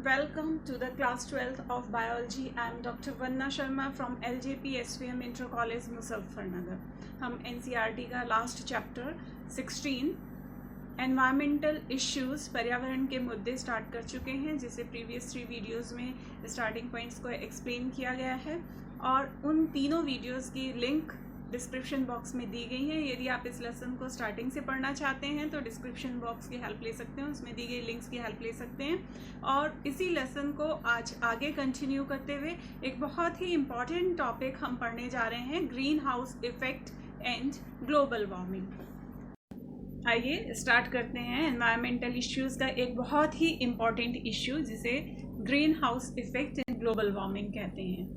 Welcome to the class 12th of biology. I am Dr. Vanna Sharma from LJP SVM Inter College Muzaffarnagar. हम NCERT का last chapter 16 environmental issues पर्यावरण के मुद्दे start कर चुके हैं, जिसे प्रीवियस 3 वीडियोस में स्टार्टिंग पॉइंट्स को एक्सप्लेन किया गया है और उन तीनों वीडियोस की लिंक डिस्क्रिप्शन बॉक्स में दी गई है। यदि आप इस लेसन को स्टार्टिंग से पढ़ना चाहते हैं तो डिस्क्रिप्शन बॉक्स की हेल्प ले सकते हैं, उसमें दी गई लिंक्स की हेल्प ले सकते हैं। और इसी लेसन को आज आगे कंटिन्यू करते हुए एक बहुत ही इम्पॉर्टेंट टॉपिक हम पढ़ने जा रहे हैं, green house effect and global warming. आइए स्टार्ट करते हैं एनवायरमेंटल इश्यूज़ का एक बहुत ही इम्पॉर्टेंट इश्यू, जिसे green house effect and global warming कहते हैं।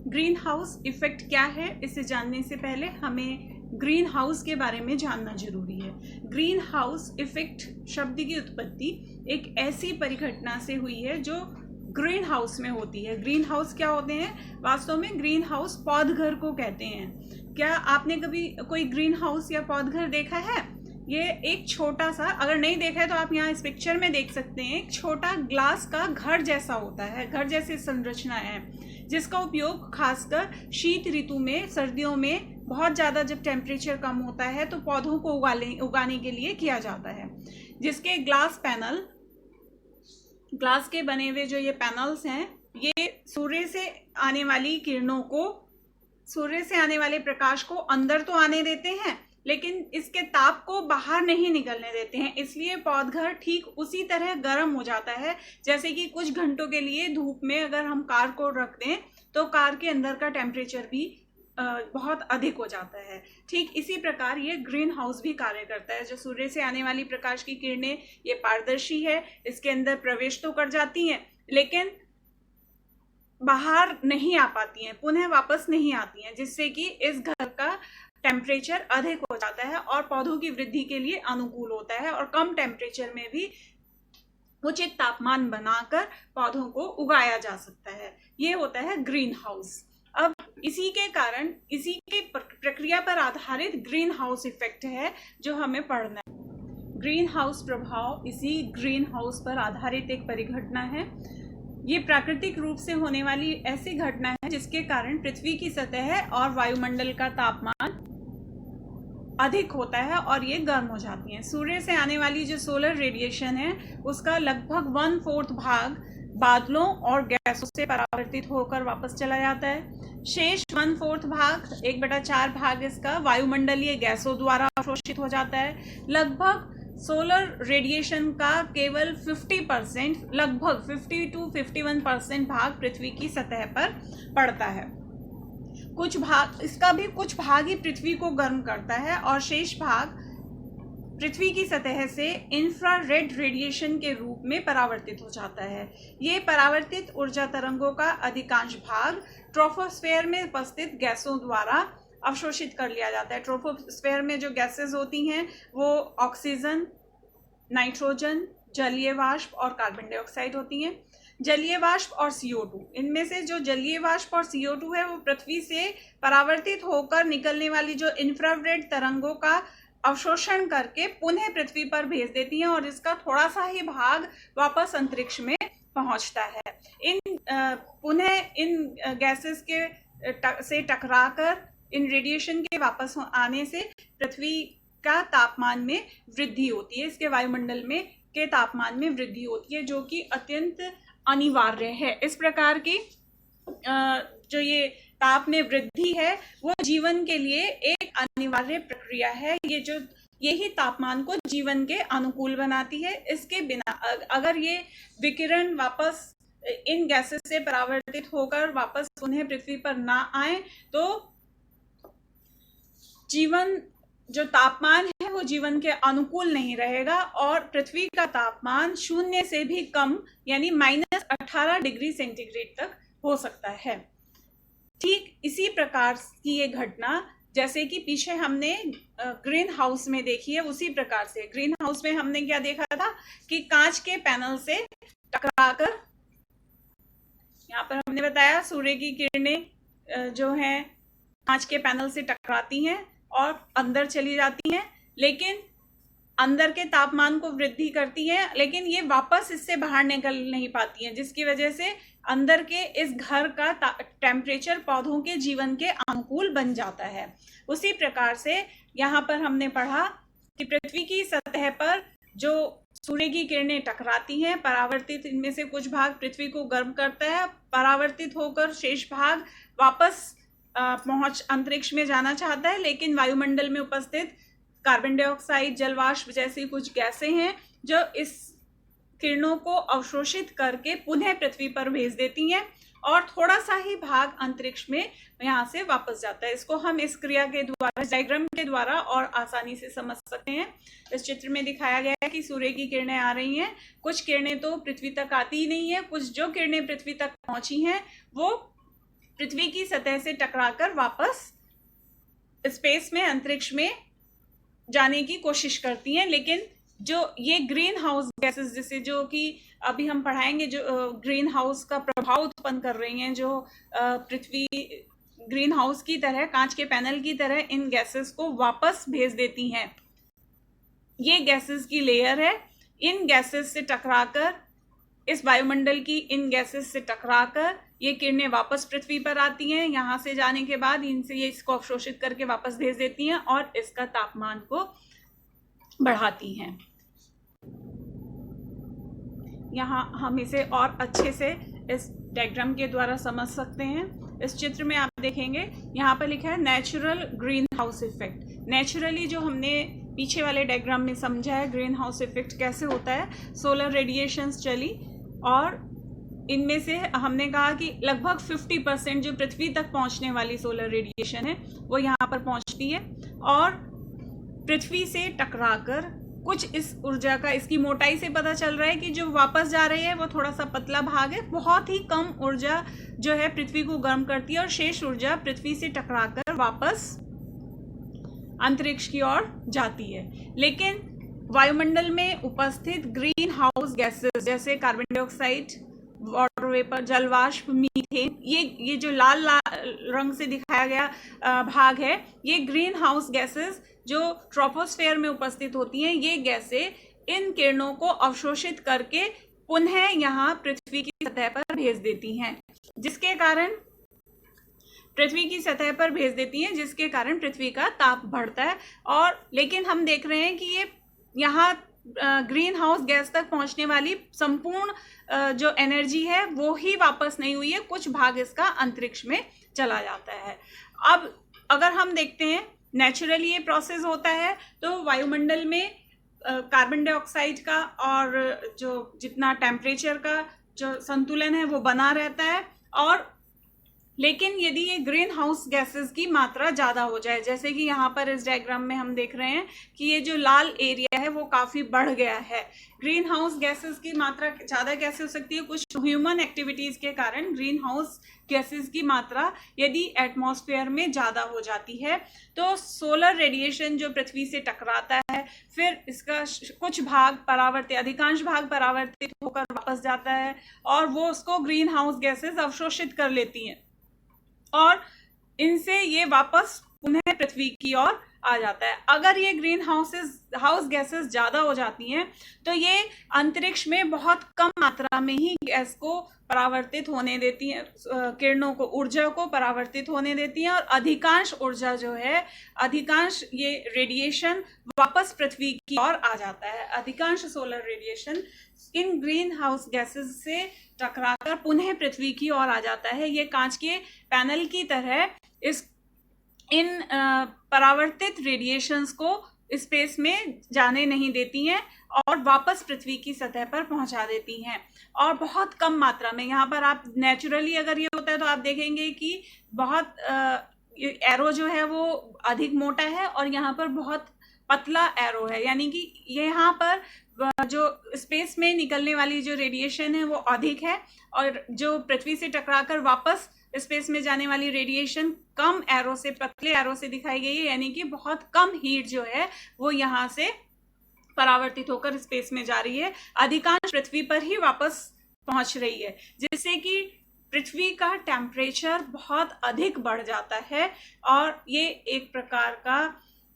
ग्रीन हाउस इफेक्ट क्या है, इसे जानने से पहले हमें ग्रीन हाउस के बारे में जानना जरूरी है। ग्रीन हाउस इफेक्ट शब्द की उत्पत्ति एक ऐसी परिघटना से हुई है जो ग्रीन हाउस में होती है। ग्रीन हाउस क्या होते हैं? वास्तव में ग्रीन हाउस पौधघर को कहते हैं। क्या आपने कभी कोई ग्रीन हाउस या पौधघर देखा है? ये एक छोटा सा, अगर नहीं देखा है तो आप यहाँ इस पिक्चर में देख सकते हैं, एक छोटा ग्लास का घर जैसा होता है, घर जैसी संरचना है, जिसका उपयोग खासकर शीत ऋतु में, सर्दियों में बहुत ज़्यादा जब टेम्परेचर कम होता है तो पौधों को उगाने के लिए किया जाता है। जिसके ग्लास पैनल, ग्लास के बने हुए जो ये पैनल्स हैं, ये सूर्य से आने वाली किरणों को, सूर्य से आने वाले प्रकाश को अंदर तो आने देते हैं, लेकिन इसके ताप को बाहर नहीं निकलने देते हैं। इसलिए पौधघर ठीक उसी तरह गर्म हो जाता है जैसे कि कुछ घंटों के लिए धूप में अगर हम कार को रख दें तो कार के अंदर का टेम्परेचर भी बहुत अधिक हो जाता है। ठीक इसी प्रकार ये ग्रीन हाउस भी कार्य करता है। जो सूर्य से आने वाली प्रकाश की किरणें, ये पारदर्शी है, इसके अंदर प्रवेश तो कर जाती हैं लेकिन बाहर नहीं आ पाती हैं, पुनः वापस नहीं आती हैं, जिससे कि इस घर का टेम्परेचर अधिक हो जाता है और पौधों की वृद्धि के लिए अनुकूल होता है और कम टेम्परेचर में भी उचित तापमान बनाकर पौधों को उगाया जा सकता है। ये होता है ग्रीन हाउस। अब इसी के कारण, इसी के प्रक्रिया पर आधारित ग्रीन हाउस इफेक्ट है जो हमें पढ़ना है। ग्रीन हाउस प्रभाव इसी ग्रीन हाउस पर आधारित एक परिघटना है। ये प्राकृतिक रूप से होने वाली ऐसी घटना है जिसके कारण पृथ्वी की सतह और वायुमंडल का तापमान अधिक होता है और ये गर्म हो जाती हैं। सूर्य से आने वाली जो सोलर रेडिएशन है, उसका लगभग 1/4 भाग बादलों और गैसों से परावर्तित होकर वापस चला जाता है। शेष 1/4 भाग, 1/4 भाग इसका वायुमंडलीय गैसों द्वारा अवशोषित हो जाता है। लगभग सोलर रेडिएशन का केवल 50%, लगभग 50 to 51% भाग पृथ्वी की सतह पर पड़ता है। कुछ भाग, इसका भी कुछ भाग ही पृथ्वी को गर्म करता है और शेष भाग पृथ्वी की सतह से इंफ्रारेड रेडिएशन के रूप में परावर्तित हो जाता है। ये परावर्तित ऊर्जा तरंगों का अधिकांश भाग ट्रोपोस्फेयर में उपस्थित गैसों द्वारा अवशोषित कर लिया जाता है। ट्रोपोस्फेयर में जो गैसेस होती हैं वो ऑक्सीजन, नाइट्रोजन, जलीय वाष्प और कार्बन डाइऑक्साइड होती हैं। जलीय वाष्प और CO2, इनमें से जो जलीय वाष्प और CO2 है वो पृथ्वी से परावर्तित होकर निकलने वाली जो इंफ्रारेड तरंगों का अवशोषण करके पुनः पृथ्वी पर भेज देती हैं और इसका थोड़ा सा ही भाग वापस अंतरिक्ष में पहुंचता है। पुनः इन गैसेस के से टकराकर इन रेडिएशन के वापस आने से पृथ्वी का तापमान में वृद्धि होती है, इसके वायुमंडल में के तापमान में वृद्धि होती है, जो कि अत्यंत अनिवार्य है। इस प्रकार की जो ये ताप में वृद्धि है वो जीवन के लिए एक अनिवार्य प्रक्रिया है। यही तापमान को जीवन के अनुकूल बनाती है। इसके बिना अगर ये विकिरण वापस इन गैसेस से परावर्तित होकर वापस उन्हें पृथ्वी पर ना आए तो जीवन, जो तापमान है वो जीवन के अनुकूल नहीं रहेगा और पृथ्वी का तापमान 0 से भी कम, यानी -18 डिग्री सेंटीग्रेड तक हो सकता है। ठीक इसी प्रकार की ये घटना जैसे कि पीछे हमने ग्रीन हाउस में देखी है, उसी प्रकार से ग्रीन हाउस में हमने क्या देखा था कि कांच के पैनल से टकराकर, यहाँ पर हमने बताया सूर्य की किरणें जो हैं कांच के पैनल से टकराती हैं और अंदर चली जाती हैं, लेकिन अंदर के तापमान को वृद्धि करती हैं, लेकिन ये वापस इससे बाहर निकल नहीं पाती हैं, जिसकी वजह से अंदर के इस घर का टेम्परेचर पौधों के जीवन के अनुकूल बन जाता है। उसी प्रकार से यहाँ पर हमने पढ़ा कि पृथ्वी की सतह पर जो सूर्य की किरणें टकराती हैं, परावर्तित इनमें से कुछ भाग पृथ्वी को गर्म करता है, परावर्तित होकर शेष भाग वापस अंतरिक्ष में जाना चाहता है, लेकिन वायुमंडल में उपस्थित कार्बन डाइऑक्साइड, जलवाष्प जैसी कुछ गैसें हैं जो इस किरणों को अवशोषित करके पुनः पृथ्वी पर भेज देती हैं और थोड़ा सा ही भाग अंतरिक्ष में यहाँ से वापस जाता है। इसको हम इस क्रिया के द्वारा, डायग्राम के द्वारा और आसानी से समझ सकते हैं। इस चित्र में दिखाया गया है कि सूर्य की किरणें आ रही हैं, कुछ किरणें तो पृथ्वी तक आती ही नहीं है, कुछ जो किरणें पृथ्वी तक पहुंची हैं वो पृथ्वी की सतह से टकराकर वापस स्पेस में, अंतरिक्ष में जाने की कोशिश करती हैं। लेकिन जो ये ग्रीन हाउस गैसेस, जैसे जो कि अभी हम पढ़ाएंगे, जो ग्रीन हाउस का प्रभाव उत्पन्न कर रही हैं, जो पृथ्वी ग्रीन हाउस की तरह, कांच के पैनल की तरह इन गैसेस को वापस भेज देती हैं। ये गैसेस की लेयर है। इन गैसेस से टकराकर, इस वायुमंडल की इन गैसेस से टकराकर ये किरणें वापस पृथ्वी पर आती हैं। यहाँ से जाने के बाद इनसे ये इसको अवशोषित करके वापस भेज देती हैं और इसका तापमान को बढ़ाती हैं। यहाँ हम इसे और अच्छे से इस डायग्राम के द्वारा समझ सकते हैं। इस चित्र में आप देखेंगे, यहाँ पर लिखा है natural green house effect. Naturally जो हमने पीछे वाले डायग्राम में समझा है ग्रीन हाउस इफेक्ट कैसे होता है, सोलर रेडिएशंस चली और इनमें से हमने कहा कि लगभग 50% जो पृथ्वी तक पहुंचने वाली सोलर रेडिएशन है वो यहाँ पर पहुंचती है और पृथ्वी से टकराकर कुछ इस ऊर्जा का, इसकी मोटाई से पता चल रहा है कि जो वापस जा रही है वो थोड़ा सा पतला भाग है, बहुत ही कम ऊर्जा जो है पृथ्वी को गर्म करती है और शेष ऊर्जा पृथ्वी से टकराकर वापस अंतरिक्ष की ओर जाती है। लेकिन वायुमंडल में उपस्थित ग्रीन हाउस गैसेस जैसे कार्बन डाइऑक्साइड, वाटर वेपर, जलवाष्प, मीथेन, ये जो लाल रंग से दिखाया गया भाग है, ये ग्रीन हाउस गैसेस जो ट्रोपोस्फेयर में उपस्थित होती हैं, ये गैसें इन किरणों को अवशोषित करके पुनः यहाँ पृथ्वी की सतह पर भेज देती हैं, जिसके कारण जिसके कारण पृथ्वी का ताप बढ़ता है। और लेकिन हम देख रहे हैं कि ये यहाँ ग्रीन हाउस गैस तक पहुंचने वाली संपूर्ण जो एनर्जी है वो ही वापस नहीं हुई है, कुछ भाग इसका अंतरिक्ष में चला जाता है। अब अगर हम देखते हैं नेचुरली ये प्रोसेस होता है तो वायुमंडल में कार्बन डाइऑक्साइड का और जो जितना टेम्परेचर का जो संतुलन है वो बना रहता है। और लेकिन यदि ये ग्रीन हाउस गैसेस की मात्रा ज़्यादा हो जाए, जैसे कि यहाँ पर इस डायग्राम में हम देख रहे हैं कि ये जो लाल एरिया है वो काफ़ी बढ़ गया है। ग्रीन हाउस गैसेस की मात्रा ज़्यादा कैसे हो सकती है? कुछ ह्यूमन एक्टिविटीज़ के कारण ग्रीन हाउस गैसेस की मात्रा यदि एटमॉस्फेयर में ज़्यादा हो जाती है तो सोलर रेडिएशन जो पृथ्वी से टकराता है, फिर इसका कुछ भाग परावर्तित, अधिकांश भाग परावर्तित होकर वापस जाता है और वो उसको ग्रीन हाउस गैसेस अवशोषित कर लेती हैं और इनसे ये वापस पुनः पृथ्वी की ओर आ जाता है। अगर ये ग्रीन हाउस गैसेस ज़्यादा हो जाती हैं तो ये अंतरिक्ष में बहुत कम मात्रा में ही गैस को परावर्तित होने देती हैं, किरणों को, ऊर्जा को परावर्तित होने देती हैं और अधिकांश ऊर्जा जो है, अधिकांश ये रेडिएशन वापस पृथ्वी की ओर आ जाता है। अधिकांश solar radiation in green house gases से टकराकर पुनः पृथ्वी की ओर आ जाता है। ये कांच के पैनल की तरह इन परावर्तित रेडिएशंस को स्पेस में जाने नहीं देती हैं और वापस पृथ्वी की सतह पर पहुंचा देती हैं और बहुत कम मात्रा में। यहाँ पर आप नेचुरली अगर ये होता है तो आप देखेंगे कि बहुत एरो जो है वो अधिक मोटा है और यहाँ पर बहुत पतला एरो है, यानी कि यहाँ पर जो स्पेस में निकलने वाली जो रेडिएशन है वो अधिक है और जो पृथ्वी से टकराकर वापस स्पेस में जाने वाली रेडिएशन कम एरो से, पतले एरो से दिखाई गई है, यानी कि बहुत कम हीट जो है वो यहाँ से परावर्तित होकर स्पेस में जा रही है, अधिकांश पृथ्वी पर ही वापस पहुंच रही है, जिससे कि पृथ्वी का टेम्परेचर बहुत अधिक बढ़ जाता है और ये एक प्रकार का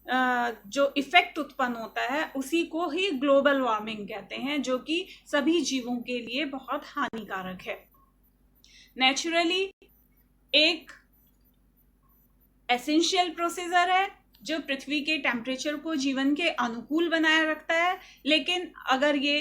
जो इफेक्ट उत्पन्न होता है उसी को ही ग्लोबल वार्मिंग कहते हैं, जो कि सभी जीवों के लिए बहुत हानिकारक है। नेचुरली एक एसेंशियल प्रोसीजर है जो पृथ्वी के टेम्परेचर को जीवन के अनुकूल बनाए रखता है, लेकिन अगर ये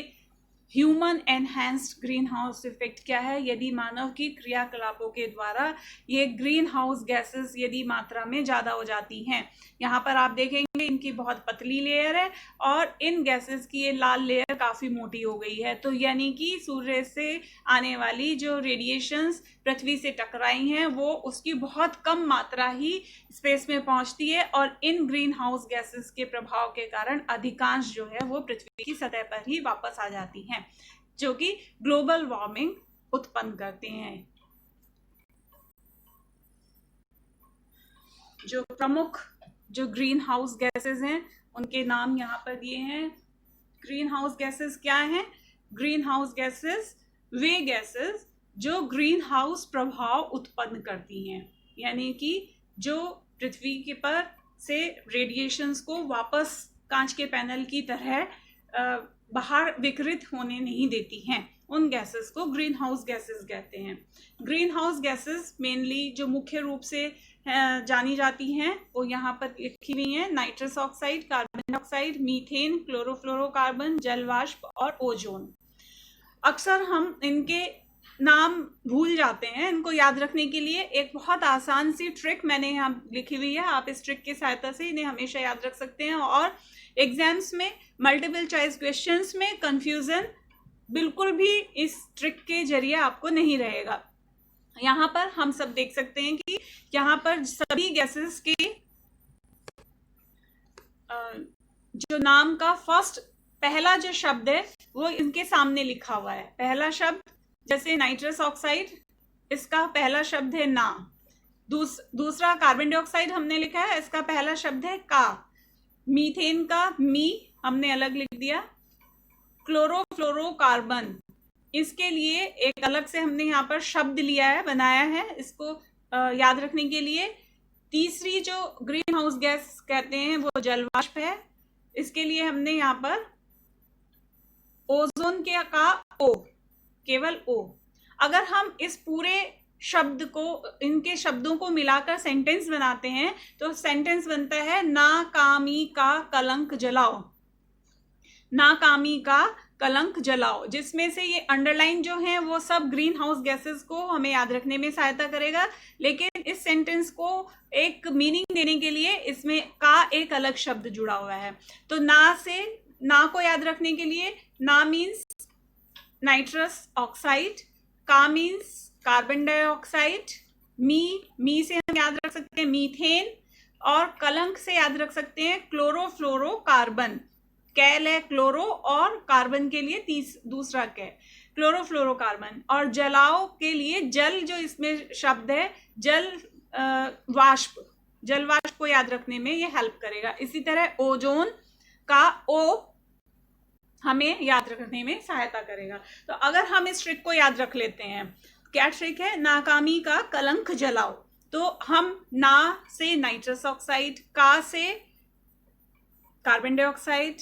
human enhanced green house effect क्या है, यदि मानव की क्रियाकलापों के द्वारा ये ग्रीन हाउस गैसेस यदि मात्रा में ज़्यादा हो जाती हैं। यहाँ पर आप देखेंगे इनकी बहुत पतली लेयर है और इन गैसेस की ये लाल लेयर काफ़ी मोटी हो गई है। तो यानी कि सूर्य से आने वाली जो रेडिएशंस पृथ्वी से टकराई हैं वो उसकी बहुत कम मात्रा ही स्पेस में पहुंचती है और इन ग्रीन हाउस गैसेस के प्रभाव के कारण अधिकांश जो है वो पृथ्वी की सतह पर ही वापस आ जाती हैं, जो कि ग्लोबल वार्मिंग उत्पन्न करते हैं। जो प्रमुख जो ग्रीन हाउस गैसेस हैं उनके नाम यहाँ पर दिए हैं। ग्रीन हाउस गैसेस क्या हैं? ग्रीन हाउस गैसेस वे गैसेस जो ग्रीन हाउस प्रभाव उत्पन्न करती हैं, यानी कि जो पृथ्वी के पर से रेडिएशंस को वापस कांच के पैनल की तरह बाहर विकिरित होने नहीं देती हैं, उन गैसेस को ग्रीन हाउस गैसेस कहते हैं। ग्रीन हाउस गैसेस मेनली जो मुख्य रूप से जानी जाती हैं वो यहाँ पर लिखी हुई हैं। Nitrous oxide, carbon dioxide, methane, chlorofluorocarbon, जल वाष्प और ओजोन। अक्सर हम इनके नाम भूल जाते हैं। इनको याद रखने के लिए एक बहुत आसान सी ट्रिक मैंने यहाँ लिखी हुई है, आप इस ट्रिक की सहायता से इन्हें हमेशा याद रख सकते हैं और एग्जाम्स में मल्टीपल चॉइस क्वेश्चंस में कंफ्यूजन बिल्कुल भी इस ट्रिक के जरिए आपको नहीं रहेगा। यहाँ पर हम सब देख सकते हैं कि यहाँ पर सभी गैसेस के जो नाम का फर्स्ट पहला जो शब्द है वो इनके सामने लिखा हुआ है। पहला शब्द जैसे नाइट्रस ऑक्साइड, इसका पहला शब्द है ना। दूसरा कार्बन डाइऑक्साइड हमने लिखा है, इसका पहला शब्द है का। मीथेन का मी हमने अलग लिख दिया। क्लोरोफ्लोरोकार्बन, इसके लिए एक अलग से हमने यहाँ पर शब्द लिया है, बनाया है इसको याद रखने के लिए। तीसरी जो ग्रीन हाउस गैस कहते हैं वो जल वाष्प है, इसके लिए हमने यहाँ पर ओजोन के का ओ, केवल ओ। अगर हम इस पूरे शब्द को, इनके शब्दों को मिलाकर सेंटेंस बनाते हैं तो सेंटेंस बनता है नाकामी का कलंक जलाओ। नाकामी का कलंक जलाओ, जिसमें से ये अंडरलाइन जो है वो सब ग्रीन हाउस गैसेस को हमें याद रखने में सहायता करेगा, लेकिन इस सेंटेंस को एक मीनिंग देने के लिए इसमें का एक अलग शब्द जुड़ा हुआ है। तो ना से, ना को याद रखने के लिए ना मीन्स नाइट्रस ऑक्साइड, का मीन्स कार्बन डाइऑक्साइड, मी से हम याद रख सकते हैं मीथेन, और कलंक से याद रख सकते हैं क्लोरोफ्लोरोकार्बन। कैल है क्लोरो और कार्बन के लिए दूसरा कै, क्लोरोफ्लोरोकार्बन। और जलाओ के लिए जल जो इसमें शब्द है जल वाष्प, जल वाष्प को याद रखने में ये हेल्प करेगा। इसी तरह ओजोन का ओ हमें याद रखने में सहायता करेगा। तो अगर हम इस ट्रिक को याद रख लेते हैं, क्या ट्रिक है? नाकामी का कलंक जलाओ। तो हम ना से नाइट्रस ऑक्साइड, का से कार्बन डाइऑक्साइड,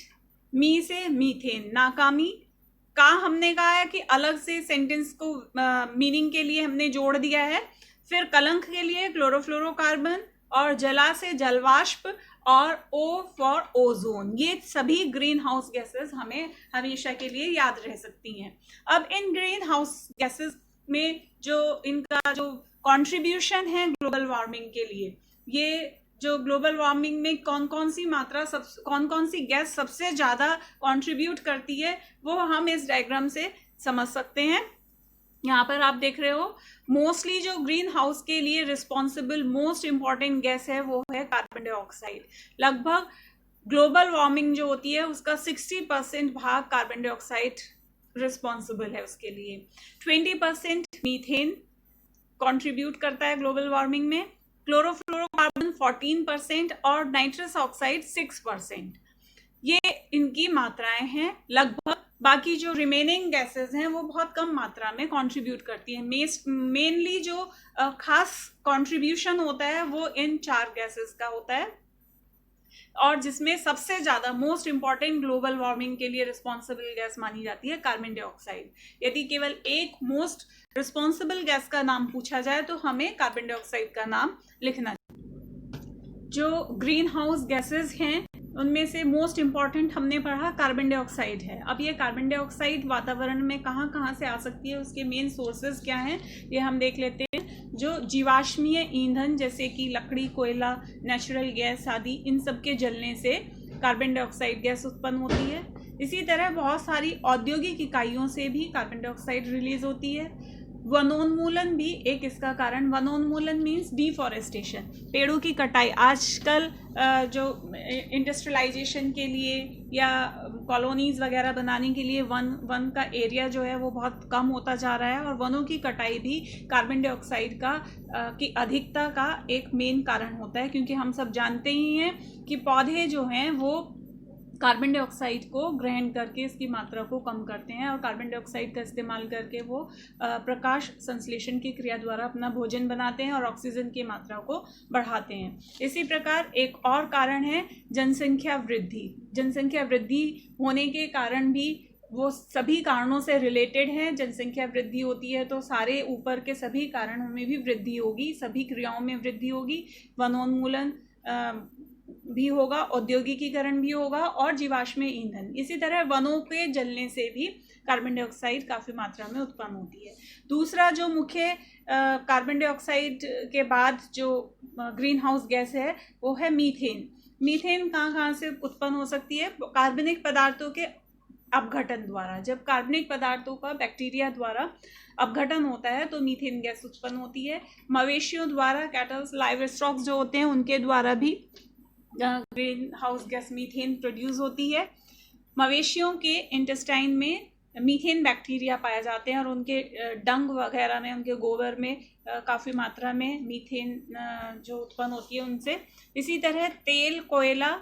मी से मीथेन, नाकामी। का हमने कहा है कि अलग से सेंटेंस को मीनिंग के लिए हमने जोड़ दिया है। फिर कलंक के लिए क्लोरोफ्लोरोकार्बन, और जला से जलवाष्प, और ओ फॉर ओजोन। ये सभी ग्रीन हाउस गैसेस हमें हमेशा के लिए याद रह सकती हैं। अब इन ग्रीन हाउस गैसेस में जो इनका जो कंट्रीब्यूशन है ग्लोबल वार्मिंग के लिए, ये जो ग्लोबल वार्मिंग में कौन कौन सी मात्रा, कौन कौन सी गैस सबसे ज़्यादा कंट्रीब्यूट करती है वो हम इस डायग्राम से समझ सकते हैं। यहाँ पर आप देख रहे हो मोस्टली जो ग्रीन हाउस के लिए रिस्पॉन्सिबल मोस्ट इम्पॉर्टेंट गैस है वो है कार्बन डाइऑक्साइड। लगभग ग्लोबल वार्मिंग जो होती है उसका 60% भाग कार्बन डाइऑक्साइड रिस्पॉन्सिबल है उसके लिए। 20% मीथेन कंट्रीब्यूट करता है ग्लोबल वार्मिंग में, क्लोरोफ्लोरोकार्बन 14% और नाइट्रस ऑक्साइड 6%। ये इनकी मात्राएं हैं। लगभग बाकी जो रिमेनिंग गैसेस हैं वो बहुत कम मात्रा में कंट्रीब्यूट करती हैं। मेनली जो खास कंट्रीब्यूशन होता है वो इन 4 गैसेस का होता है। और जिसमें सबसे ज़्यादा मोस्ट इम्पॉर्टेंट ग्लोबल वार्मिंग के लिए रिस्पॉन्सिबल गैस मानी जाती है कार्बन डाइऑक्साइड। यदि केवल एक मोस्ट रिस्पॉन्सिबल गैस का नाम पूछा जाए तो हमें कार्बन डाइऑक्साइड का नाम लिखना। जो ग्रीन हाउस गैसेज हैं उनमें से मोस्ट इम्पॉर्टेंट हमने पढ़ा कार्बन डाइऑक्साइड है। अब ये कार्बन डाइऑक्साइड वातावरण में कहाँ कहाँ से आ सकती है, उसके मेन सोर्सेज क्या हैं, ये हम देख लेते हैं। जो जीवाश्मीय ईंधन जैसे कि लकड़ी, कोयला, नेचुरल गैस आदि, इन सब के जलने से कार्बन डाइऑक्साइड गैस उत्पन्न होती है। इसी तरह बहुत सारी औद्योगिक इकाइयों से भी कार्बन डाइऑक्साइड रिलीज होती है। वनोन्मूलन भी एक इसका कारण, वनोन्मूलन मीन्स डिफॉरेस्टेशन, पेड़ों की कटाई। आजकल जो इंडस्ट्रियलाइजेशन के लिए या कॉलोनीज वगैरह बनाने के लिए वन का एरिया जो है वो बहुत कम होता जा रहा है, और वनों की कटाई भी कार्बन डाइऑक्साइड की अधिकता का एक मेन कारण होता है, क्योंकि हम सब जानते ही हैं कि पौधे जो हैं वो कार्बन डाइऑक्साइड को ग्रहण करके इसकी मात्रा को कम करते हैं, और कार्बन डाइऑक्साइड का इस्तेमाल करके वो प्रकाश संश्लेषण की क्रिया द्वारा अपना भोजन बनाते हैं और ऑक्सीजन की मात्रा को बढ़ाते हैं। इसी प्रकार एक और कारण है जनसंख्या वृद्धि। जनसंख्या वृद्धि होने के कारण भी वो सभी कारणों से रिलेटेड है। जनसंख्या वृद्धि होती है तो सारे ऊपर के सभी कारणों में भी वृद्धि होगी, सभी क्रियाओं में वृद्धि होगी। वनोन्मूलन भी होगा, औद्योगिकीकरण भी होगा, और जीवाश्म ईंधन। इसी तरह वनों के जलने से भी कार्बन डाइऑक्साइड काफ़ी मात्रा में उत्पन्न होती है। दूसरा जो मुख्य कार्बन डाइऑक्साइड के बाद जो ग्रीन हाउस गैस है वो है मीथेन। मीथेन कहाँ से उत्पन्न हो सकती है? कार्बनिक पदार्थों के अपघटन द्वारा। जब कार्बनिक पदार्थों का बैक्टीरिया द्वारा अपघटन होता है तो मीथेन गैस उत्पन्न होती है। मवेशियों द्वारा, कैटल्स, लाइव स्टॉक जो होते हैं उनके द्वारा भी green house gas methane produce होती है। मवेशियों के इंटेस्टाइन में मीथेन बैक्टीरिया पाए जाते हैं और उनके डंग वगैरह में, उनके गोबर में काफ़ी मात्रा में मीथेन जो उत्पन्न होती है उनसे। इसी तरह तेल, कोयला,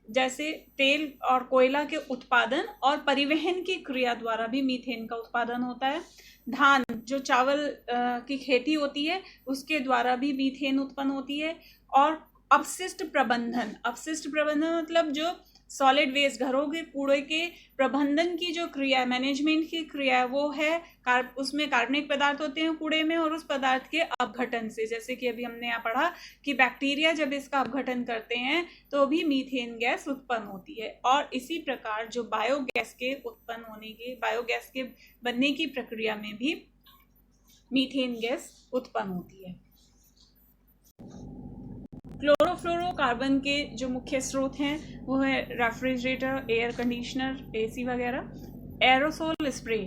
जैसे तेल और कोयला के उत्पादन और परिवहन की क्रिया द्वारा भी मीथेन का उत्पादन होता है। धान, जो चावल की खेती होती है उसके द्वारा भी मीथेन उत्पन्न होती है। और अपशिष्ट प्रबंधन, अपशिष्ट प्रबंधन मतलब जो सॉलिड वेस्ट, घरों के कूड़े के प्रबंधन की जो क्रिया है, मैनेजमेंट की क्रिया है, वो है उसमें कार्बनिक पदार्थ होते हैं कूड़े में, और उस पदार्थ के अपघटन से, जैसे कि अभी हमने यहाँ पढ़ा कि बैक्टीरिया जब इसका अपघटन करते हैं तो भी मीथेन गैस उत्पन्न होती है। और इसी प्रकार जो बायोगैस के उत्पन्न होने की, बायोगैस के बनने की प्रक्रिया में भी मीथेन गैस उत्पन्न होती है। क्लोरोफ्लोरोकार्बन के जो मुख्य स्रोत हैं वो है रेफ्रिजरेटर, एयर कंडीशनर, एसी वगैरह। एरोसोल स्प्रे,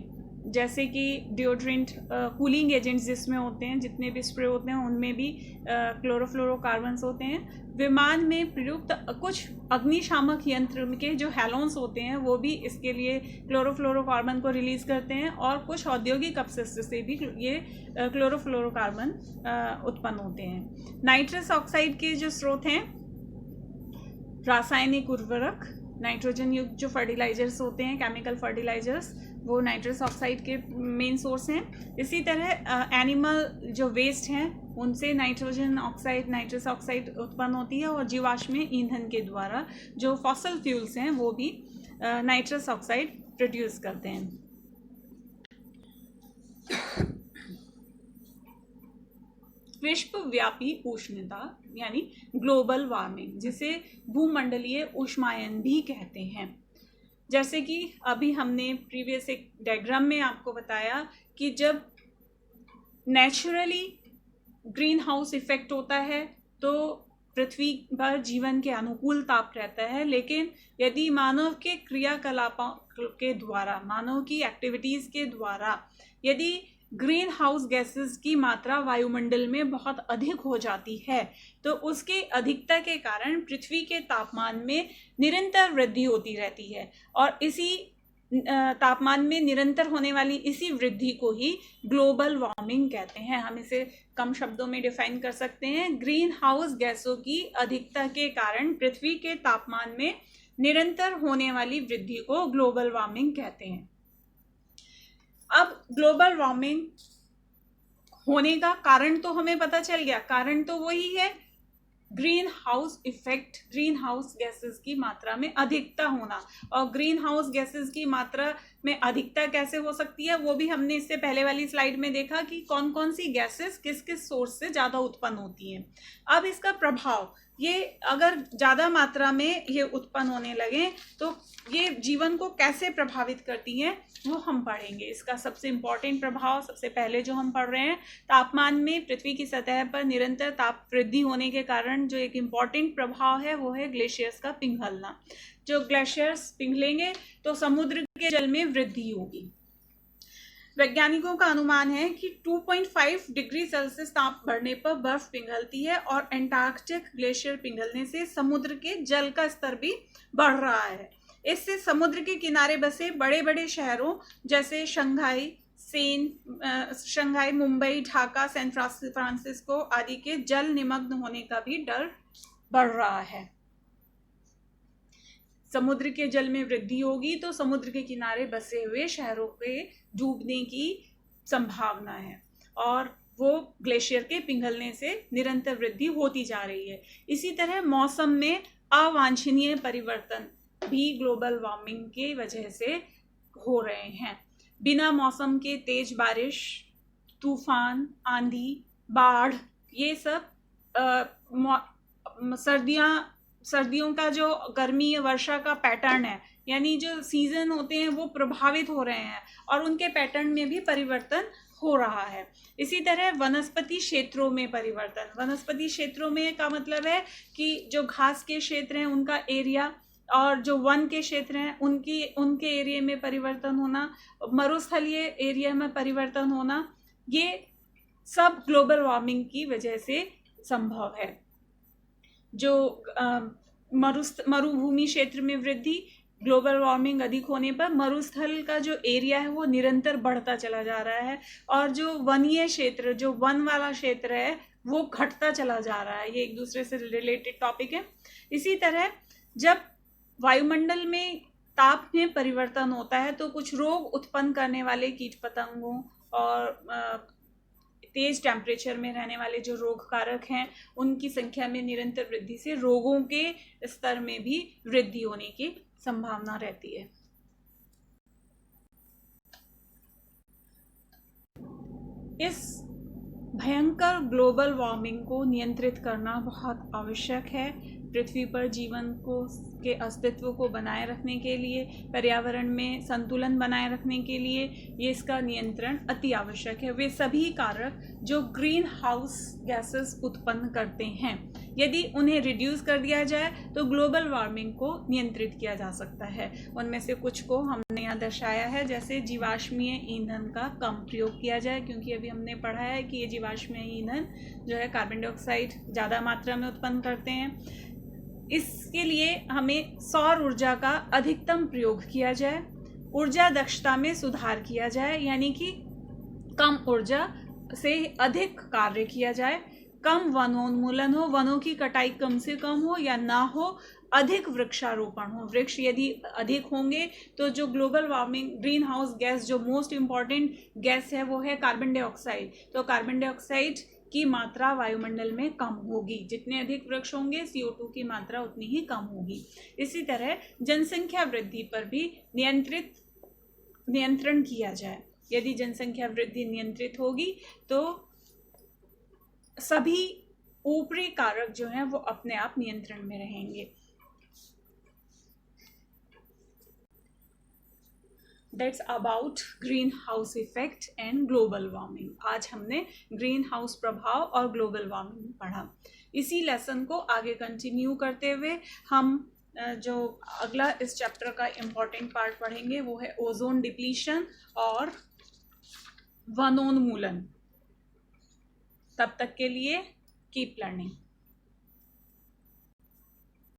जैसे कि डिओड्रेंट, कूलिंग एजेंट्स जिसमें होते हैं, जितने भी स्प्रे होते हैं उनमें भी क्लोरोफ्लोरोकार्बन्स होते हैं। विमान में प्रयुक्त कुछ अग्निशामक यंत्र के जो हैलोन्स होते हैं वो भी इसके लिए क्लोरोफ्लोरोकार्बन को रिलीज करते हैं, और कुछ औद्योगिक अपशिष्ट से भी ये क्लोरोफ्लोरोकार्बन उत्पन्न होते हैं। नाइट्रस ऑक्साइड के जो स्रोत हैं, रासायनिक उर्वरक, नाइट्रोजन युक्त जो फर्टिलाइजर्स होते हैं, केमिकल फर्टिलाइजर्स, वो नाइट्रस ऑक्साइड के मेन सोर्स हैं। इसी तरह एनिमल जो वेस्ट हैं उनसे नाइट्रस ऑक्साइड उत्पन्न होती है, और जीवाश्म ईंधन के द्वारा जो फॉसिल फ्यूल्स हैं वो भी नाइट्रस ऑक्साइड प्रोड्यूस करते हैं। विश्वव्यापी उष्णता यानी ग्लोबल वार्मिंग, जिसे भूमंडलीय ऊष्मायन भी कहते हैं। जैसे कि अभी हमने प्रीवियस एक डायग्राम में आपको बताया कि जब नेचुरली ग्रीन हाउस इफेक्ट होता है तो पृथ्वी पर जीवन के अनुकूल ताप रहता है, लेकिन यदि मानव के क्रियाकलापों के द्वारा, मानव की एक्टिविटीज़ के द्वारा यदि ग्रीन हाउस गैसेस की मात्रा वायुमंडल में बहुत अधिक हो जाती है तो उसकी अधिकता के कारण पृथ्वी के तापमान में निरंतर वृद्धि होती रहती है, और इसी तापमान में निरंतर होने वाली इसी वृद्धि को ही ग्लोबल वार्मिंग कहते हैं। हम इसे कम शब्दों में डिफाइन कर सकते हैं, ग्रीन हाउस गैसों की अधिकता के कारण पृथ्वी के तापमान में निरंतर होने वाली वृद्धि को ग्लोबल वार्मिंग कहते हैं। अब ग्लोबल वार्मिंग होने का कारण तो हमें पता चल गया, कारण तो वही है green house effect, green house gases की मात्रा में अधिकता होना। और ग्रीन हाउस गैसेस की मात्रा में अधिकता कैसे हो सकती है वो भी हमने इससे पहले वाली स्लाइड में देखा कि कौन कौन सी गैसेस किस किस सोर्स से ज़्यादा उत्पन्न होती हैं। अब इसका प्रभाव, ये अगर ज़्यादा मात्रा में ये उत्पन्न होने लगे तो ये जीवन को कैसे प्रभावित करती हैं वो हम पढ़ेंगे। इसका सबसे इम्पॉर्टेंट प्रभाव सबसे पहले जो हम पढ़ रहे हैं, तापमान में पृथ्वी की सतह पर निरंतर ताप वृद्धि होने के कारण जो एक इम्पॉर्टेंट प्रभाव है वो है ग्लेशियर्स का पिघलना। जो ग्लेशियर्स पिघलेंगे तो समुद्र के जल में वृद्धि होगी। वैज्ञानिकों का अनुमान है कि 2.5 डिग्री सेल्सियस ताप बढ़ने पर बर्फ पिघलती है और एंटार्कटिक ग्लेशियर पिघलने से समुद्र के जल का स्तर भी बढ़ रहा है। इससे समुद्र के किनारे बसे बड़े बड़े शहरों जैसे Shanghai, Mumbai, Dhaka, San Francisco आदि के जल निमग्न होने का भी डर बढ़ रहा है। समुद्र के जल में वृद्धि होगी तो समुद्र के किनारे बसे हुए शहरों के डूबने की संभावना है और वो ग्लेशियर के पिघलने से निरंतर वृद्धि होती जा रही है। इसी तरह मौसम में अवांछनीय परिवर्तन भी ग्लोबल वार्मिंग की वजह से हो रहे हैं। बिना मौसम के तेज बारिश, तूफान, आंधी, बाढ़, ये सब सर्दियों का जो गर्मी वर्षा का पैटर्न है, यानी जो सीजन होते हैं वो प्रभावित हो रहे हैं और उनके पैटर्न में भी परिवर्तन हो रहा है। इसी तरह वनस्पति क्षेत्रों में परिवर्तन, वनस्पति क्षेत्रों में का मतलब है कि जो घास के क्षेत्र हैं उनका एरिया और जो वन के क्षेत्र हैं उनके एरिया में परिवर्तन होना, मरुस्थलीय एरिया में परिवर्तन होना, ये सब ग्लोबल वार्मिंग की वजह से संभव है। जो मरुभूमि क्षेत्र में वृद्धि, ग्लोबल वार्मिंग अधिक होने पर मरुस्थल का जो एरिया है वो निरंतर बढ़ता चला जा रहा है और जो वनीय क्षेत्र, जो वन वाला क्षेत्र है वो घटता चला जा रहा है। ये एक दूसरे से रिलेटेड टॉपिक है। इसी तरह जब वायुमंडल में ताप में परिवर्तन होता है तो कुछ रोग उत्पन्न करने वाले कीट पतंगों और तेज टेम्परेचर में रहने वाले जो रोग कारक हैं उनकी संख्या में निरंतर वृद्धि से रोगों के स्तर में भी वृद्धि होने की संभावना रहती है। इस भयंकर ग्लोबल वार्मिंग को नियंत्रित करना बहुत आवश्यक है। पृथ्वी पर जीवन के अस्तित्व को बनाए रखने के लिए, पर्यावरण में संतुलन बनाए रखने के लिए ये इसका नियंत्रण अति आवश्यक है। वे सभी कारक जो ग्रीन हाउस गैसेस उत्पन्न करते हैं, यदि उन्हें रिड्यूस कर दिया जाए तो ग्लोबल वार्मिंग को नियंत्रित किया जा सकता है। उनमें से कुछ को हमने यहाँ दर्शाया है, जैसे जीवाश्मीय ईंधन का कम प्रयोग किया जाए, क्योंकि अभी हमने पढ़ा है कि ये जीवाश्मीय ईंधन जो है कार्बन डाइऑक्साइड ज़्यादा मात्रा में उत्पन्न करते हैं। इसके लिए हमें सौर ऊर्जा का अधिकतम प्रयोग किया जाए, ऊर्जा दक्षता में सुधार किया जाए, यानी कि कम ऊर्जा से अधिक कार्य किया जाए, कम वनोन्मूलन हो, वनों की कटाई कम से कम हो या ना हो, अधिक वृक्षारोपण हो। वृक्ष यदि अधिक होंगे तो जो global warming green house gas, जो मोस्ट इम्पॉर्टेंट गैस है वो है कार्बन डाइऑक्साइड, तो कार्बन डाइऑक्साइड की मात्रा वायुमंडल में कम होगी। जितने अधिक वृक्ष होंगे CO2 की मात्रा उतनी ही कम होगी। इसी तरह जनसंख्या वृद्धि पर भी नियंत्रण किया जाए। यदि जनसंख्या वृद्धि नियंत्रित होगी तो सभी ऊपरी कारक जो हैं वो अपने आप नियंत्रण में रहेंगे। That's about green house effect and global warming. आज हमने ग्रीन हाउस प्रभाव और ग्लोबल वार्मिंग पढ़ा। इसी लेसन को आगे कंटिन्यू करते हुए हम जो अगला इस चैप्टर का इम्पोर्टेंट पार्ट पढ़ेंगे वो है ओजोन डिप्लीशन और वनोन्मूलन। तब तक के लिए कीप लर्निंग।